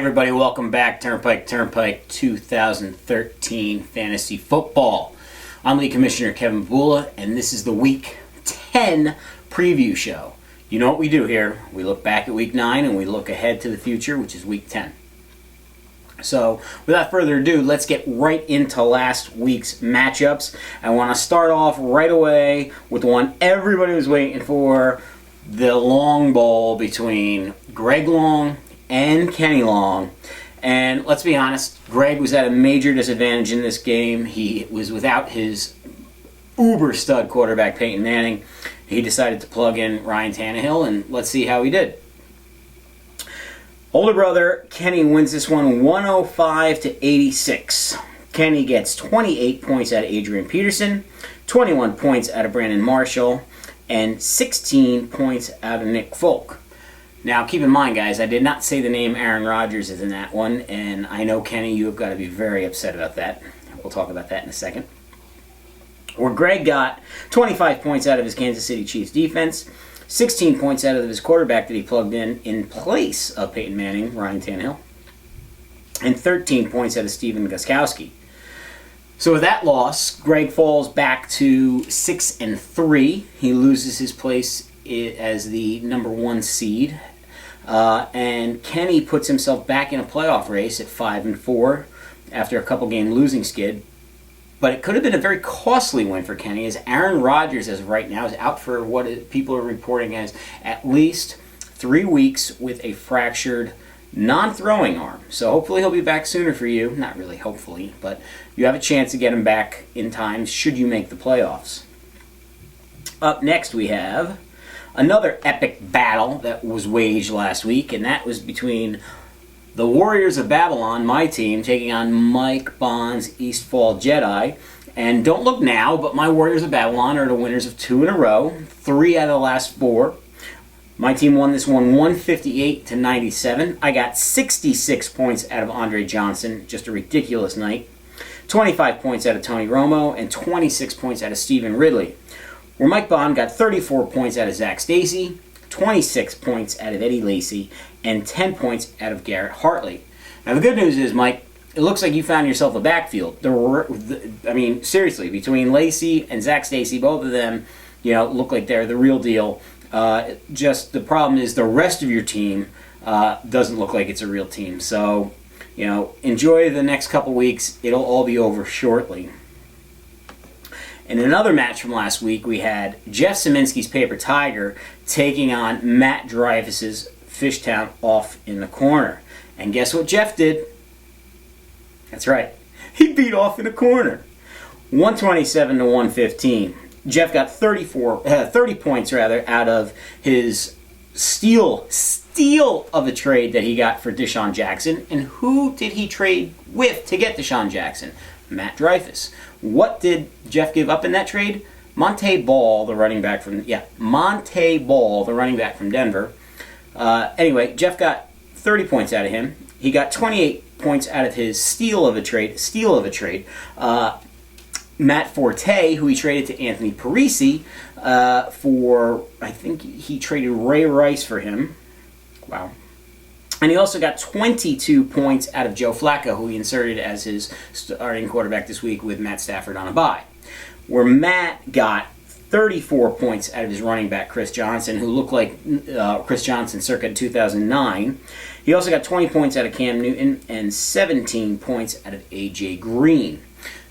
everybody, welcome back. Turnpike 2013 Fantasy Football. I'm League Commissioner Kevin Bula, and this is the Week 10 preview show. You know what we do here. We look back at Week 9 and we look ahead to the future, which is Week 10. So, without further ado, let's get right into last week's matchups. I want to start off right away with the one everybody was waiting for, the long ball between Greg Long and Kenny Long. And let's be honest, Greg was at a major disadvantage in this game. He was without his uber stud quarterback Peyton Manning. He decided to plug in Ryan Tannehill, and let's see how he did. Older brother Kenny wins this one 105-86. Kenny gets 28 points out of Adrian Peterson, 21 points out of Brandon Marshall, and 16 points out of Nick Folk. Now, keep in mind, guys, I did not say the name Aaron Rodgers is in that one, and I know, Kenny, you have got to be very upset about that. We'll talk about that in a second. Where Greg got 25 points out of his Kansas City Chiefs defense, 16 points out of his quarterback that he plugged in place of Peyton Manning, Ryan Tannehill, and 13 points out of Steven Gostkowski. So with that loss, Greg falls back to 6-3. He loses his place as the number 1 seed. And Kenny puts himself back in a playoff race at 5-4 after a couple game losing skid. But it could have been a very costly win for Kenny, as Aaron Rodgers, as of right now, is out for what people are reporting as at least 3 weeks with a fractured non-throwing arm. So hopefully he'll be back sooner for you. Not really hopefully, but you have a chance to get him back in time should you make the playoffs. Up next we have another epic battle that was waged last week, and that was between the Warriors of Babylon, my team, taking on Mike Bond's Eastfall Jedi. And don't look now, but my Warriors of Babylon are the winners of 2 in a row, 3 out of the last 4. My team won this one 158-97. I got 66 points out of Andre Johnson, just a ridiculous night. 25 points out of Tony Romo, and 26 points out of Stephen Ridley. Where Mike Bond got 34 points out of Zach Stacy, 26 points out of Eddie Lacy, and 10 points out of Garrett Hartley. Now the good news is, Mike, it looks like you found yourself a backfield. I mean, seriously, between Lacy and Zach Stacy, both of them, look like they're the real deal. Just the problem is the rest of your team doesn't look like it's a real team. So, enjoy the next couple weeks. It'll all be over shortly. In another match from last week, we had Jeff Szyminski's Paper Tiger taking on Matt Dreyfus's Fishtown off in the corner. And guess what Jeff did? That's right. He beat off in the corner. 127-115. Jeff got 30 points out of his steal of a trade that he got for Deshaun Jackson. And who did he trade with to get Deshaun Jackson? Matt Dreyfus. What did Jeff give up in that trade? Monte Ball, the running back from Denver. Anyway, Jeff got 30 points out of him. He got 28 points out of his steal of a trade. Matt Forte, who he traded to Anthony Parisi for, I think he traded Ray Rice for him. Wow. And he also got 22 points out of Joe Flacco, who he inserted as his starting quarterback this week with Matt Stafford on a bye. Where Matt got 34 points out of his running back, Chris Johnson, who looked like Chris Johnson circa 2009. He also got 20 points out of Cam Newton and 17 points out of A.J. Green.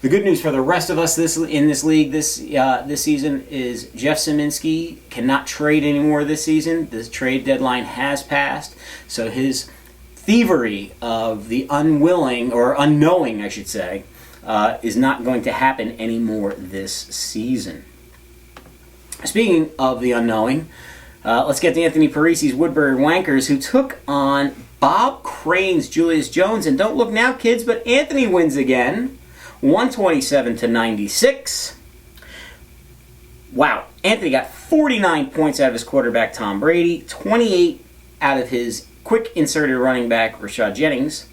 The good news for the rest of us in this league this season is Jeff Szyminski cannot trade anymore this season. The trade deadline has passed, so his thievery of the unknowing, I should say, is not going to happen anymore this season. Speaking of the unknowing, let's get to Anthony Parisi's Woodbury Wankers, who took on Bob Crane's Julius Jones. And don't look now, kids, but Anthony wins again. 127-96. Wow. Anthony got 49 points out of his quarterback, Tom Brady, 28 out of his quick inserted running back, Rashad Jennings,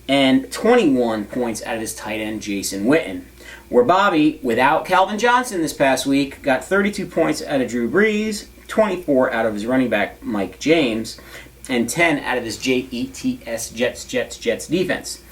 and 21 points out of his tight end, Jason Witten. Where Bobby, without Calvin Johnson this past week, got 32 points out of Drew Brees, 24 out of his running back, Mike James, and 10 out of his Jets defense.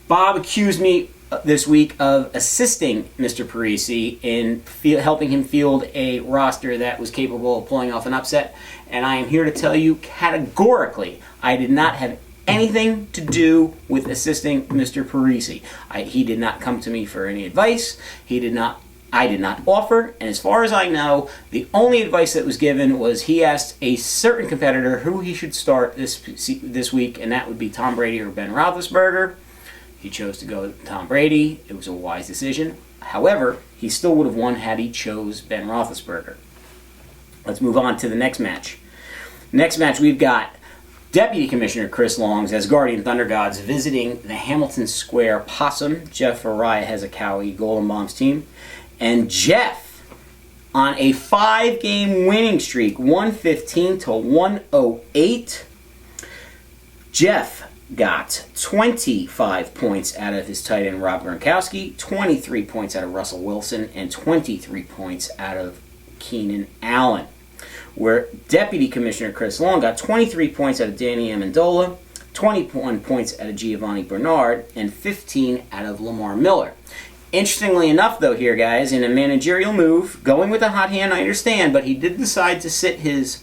Bob accused me this week of assisting Mr. Parisi in helping him field a roster that was capable of pulling off an upset, and I am here to tell you categorically I did not have anything to do with assisting Mr. Parisi. He did not come to me for any advice. I did not offer, and as far as I know, the only advice that was given was he asked a certain competitor who he should start this week, and that would be Tom Brady or Ben Roethlisberger. He chose to go with Tom Brady. It was a wise decision. However, he still would have won had he chose Ben Roethlisberger. Let's move on to the next match. Next match, we've got Deputy Commissioner Chris Long's Asgardian Thunder Gods visiting the Hamilton Square Possum, Jeff Araya Hazakawi Golden Bombs team. And Jeff, on a 5-game winning streak, 115 to 108, Jeff got 25 points out of his tight end Rob Gronkowski, 23 points out of Russell Wilson, and 23 points out of Keenan Allen. Where Deputy Commissioner Chris Long got 23 points out of Danny Amendola, 21 points out of Giovanni Bernard, and 15 out of Lamar Miller. Interestingly enough, though, here, guys, in a managerial move, going with a hot hand, I understand, but he did decide to sit his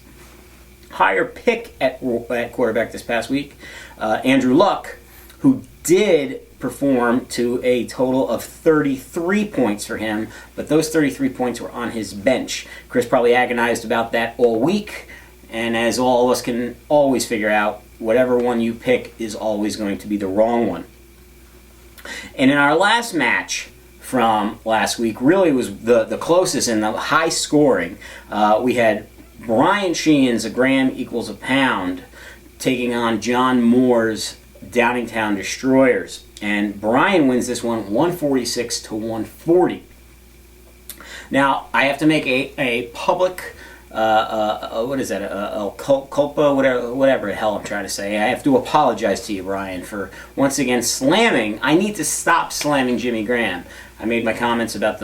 higher pick at quarterback this past week, Andrew Luck, who did perform to a total of 33 points for him, but those 33 points were on his bench. Chris probably agonized about that all week, and as all of us can always figure out, whatever one you pick is always going to be the wrong one. And in our last match from last week, really was the closest and the high scoring. We had Brian Sheehan's A Gram Equals a Pound taking on John Moore's Downingtown Destroyers. And Brian wins this one 146 to 140. Now, I have to make a public, what is that, a culpa, whatever the hell I'm trying to say. I have to apologize to you, Brian, for once again slamming. I need to stop slamming Jimmy Graham. I made my comments about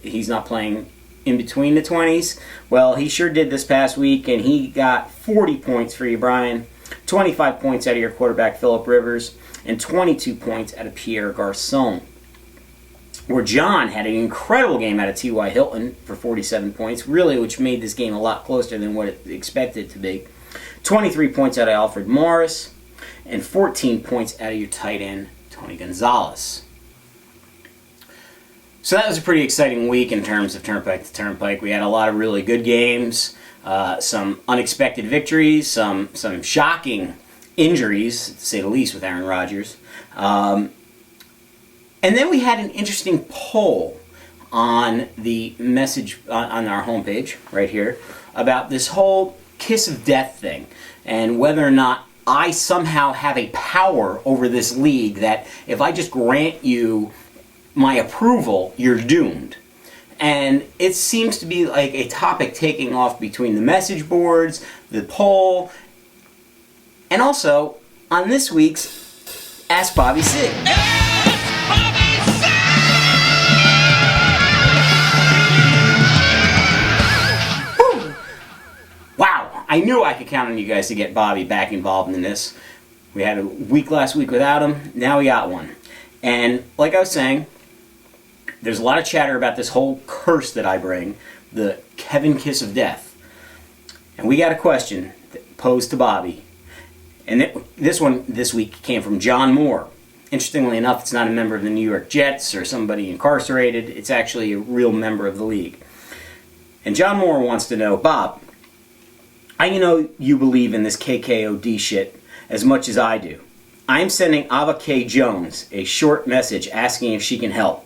he's not playing in between the 20s. Well, he sure did this past week, and he got 40 points for you, Brian. 25 points out of your quarterback, Phillip Rivers, and 22 points out of Pierre Garçon. Where John had an incredible game out of T.Y. Hilton for 47 points, really, which made this game a lot closer than what it expected to be. 23 points out of Alfred Morris, and 14 points out of your tight end, Tony Gonzalez. So that was a pretty exciting week in terms of Turnpike to Turnpike. We had a lot of really good games, some unexpected victories, some shocking injuries, to say the least, with Aaron Rodgers. And then we had an interesting poll on the message on our homepage right here about this whole kiss of death thing and whether or not I somehow have a power over this league that if I just grant you my approval, you're doomed. And it seems to be like a topic taking off between the message boards, the poll, and also on this week's Ask Bobby C. Wow, I knew I could count on you guys to get Bobby back involved in this. We had a week last week without him, now we got one. And like I was saying, there's a lot of chatter about this whole curse that I bring, the Kevin Kiss of Death. And we got a question posed to Bobby. And this one this week came from John Moore. Interestingly enough, it's not a member of the New York Jets or somebody incarcerated. It's actually a real member of the league. And John Moore wants to know, Bob, I know you believe in this KKOD shit as much as I do. I'm sending Ava K. Jones a short message asking if she can help.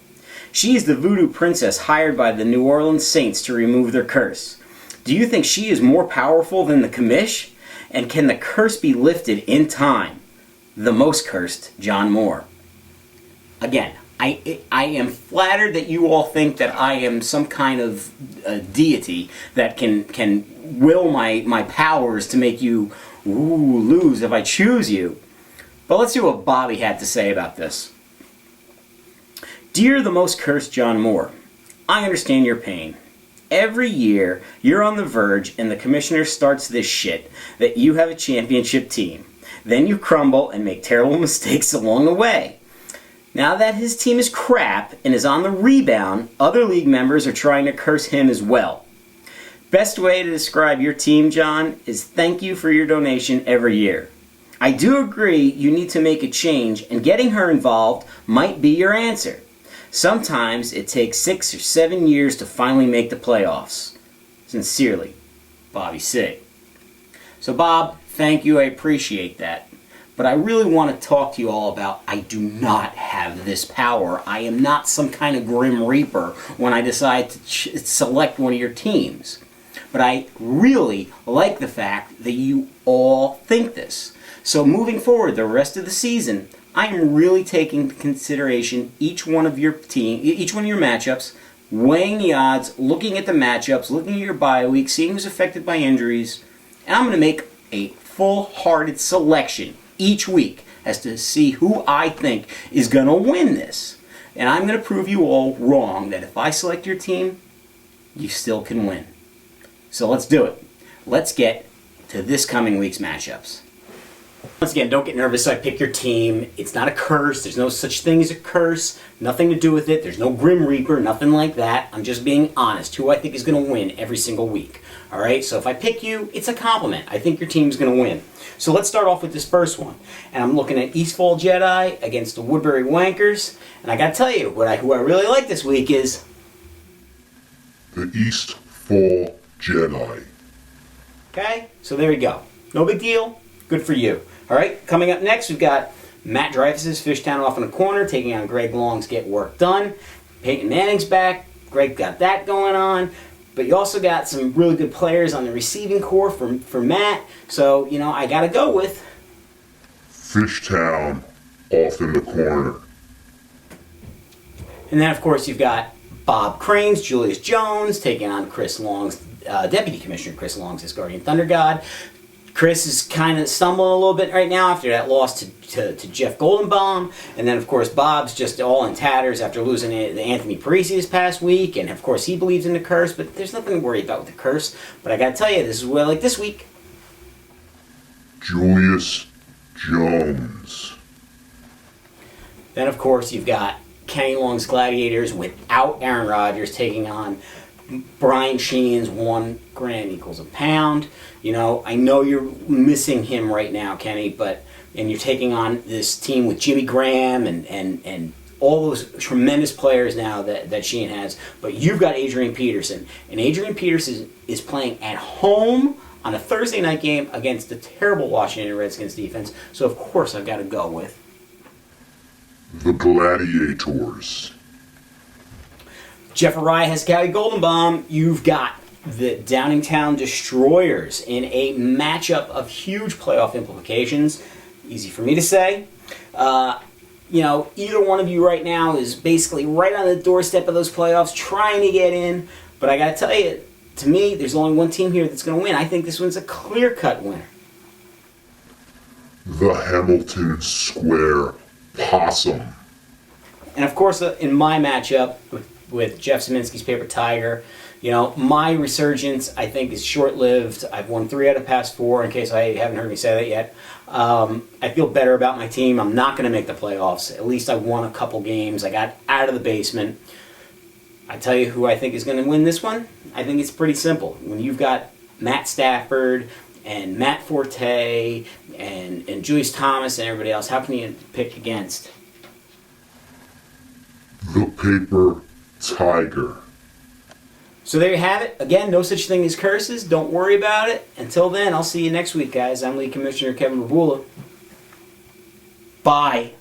She is the voodoo princess hired by the New Orleans Saints to remove their curse. Do you think she is more powerful than the commish? And can the curse be lifted in time? The most cursed, John Moore. Again, I am flattered that you all think that I am some kind of deity that can will my powers to make you lose if I choose you. But let's see what Bobby had to say about this. Dear the most cursed John Moore, I understand your pain. every year you're on the verge and the commissioner starts this shit that you have a championship team. Then you crumble and make terrible mistakes along the way. Now that his team is crap and is on the rebound, other league members are trying to curse him as well. Best way to describe your team, John, is thank you for your donation every year. I do agree you need to make a change, and getting her involved might be your answer. Sometimes it takes 6 or 7 years to finally make the playoffs. Sincerely, Bobby C. So Bob, thank you, I appreciate that. But I really want to talk to you all about I do not have this power. I am not some kind of Grim Reaper when I decide to select one of your teams. But I really like the fact that you all think this. So moving forward the rest of the season, I am really taking into consideration each one of your matchups, weighing the odds, looking at the matchups, looking at your bye week, seeing who's affected by injuries, and I'm going to make a full-hearted selection each week as to see who I think is going to win this. And I'm going to prove you all wrong that if I select your team, you still can win. So let's do it. Let's get to this coming week's matchups. Once again, don't get nervous. I pick your team. It's not a curse. There's no such thing as a curse. Nothing to do with it. There's no Grim Reaper. Nothing like that. I'm just being honest. Who I think is going to win every single week. All right? So if I pick you, it's a compliment. I think your team's going to win. So let's start off with this first one. And I'm looking at Eastfall Jedi against the Woodbury Wankers. And I got to tell you, who I really like this week is the Eastfall Jedi. Okay? So there you go. No big deal. Good for you. All right, coming up next, we've got Matt Dreyfus's Fishtown off in the corner, taking on Greg Long's Get Work Done. Peyton Manning's back. Greg got that going on. But you also got some really good players on the receiving corps for Matt. So, I got to go with Fishtown off in the corner. And then, of course, you've got Bob Crane's Julius Jones taking on Chris Long's, Deputy Commissioner Chris Long's Asgardian Thunder God. Chris is kind of stumbling a little bit right now after that loss to Jeff Goldenbaum. And then, of course, Bob's just all in tatters after losing to Anthony Parisi this past week. And, of course, he believes in the curse, but there's nothing to worry about with the curse. But I got to tell you, this is what I like this week. Julius Jones. Then, of course, you've got Kenny Long's Gladiators without Aaron Rodgers taking on Brian Sheen's 1 gram equals a pound. I know you're missing him right now, Kenny, and you're taking on this team with Jimmy Graham and all those tremendous players now that Sheen has. But you've got Adrian Peterson, and Adrian Peterson is playing at home on a Thursday night game against the terrible Washington Redskins defense. So of course I've got to go with the Gladiators. Jeff Arai has Callie Goldenbaum. You've got the Downingtown Destroyers in a matchup of huge playoff implications. Easy for me to say. Either one of you right now is basically right on the doorstep of those playoffs, trying to get in. But I got to tell you, to me, there's only one team here that's going to win. I think this one's a clear-cut winner. The Hamilton Square Possum. And of course, in my matchup with Jeff Szymanski's Paper Tiger, my resurgence, I think, is short-lived. I've won 3 out of the past 4, in case I haven't heard me say that yet. I feel better about my team. I'm not going to make the playoffs. At least I won a couple games. I got out of the basement. I tell you who I think is going to win this one. I think it's pretty simple. When you've got Matt Stafford and Matt Forte and Julius Thomas and everybody else, how can you pick against the Paper Tiger? So there you have it. Again, no such thing as curses. Don't worry about it. Until then, I'll see you next week, guys. I'm League Commissioner Kevin Babula. Bye.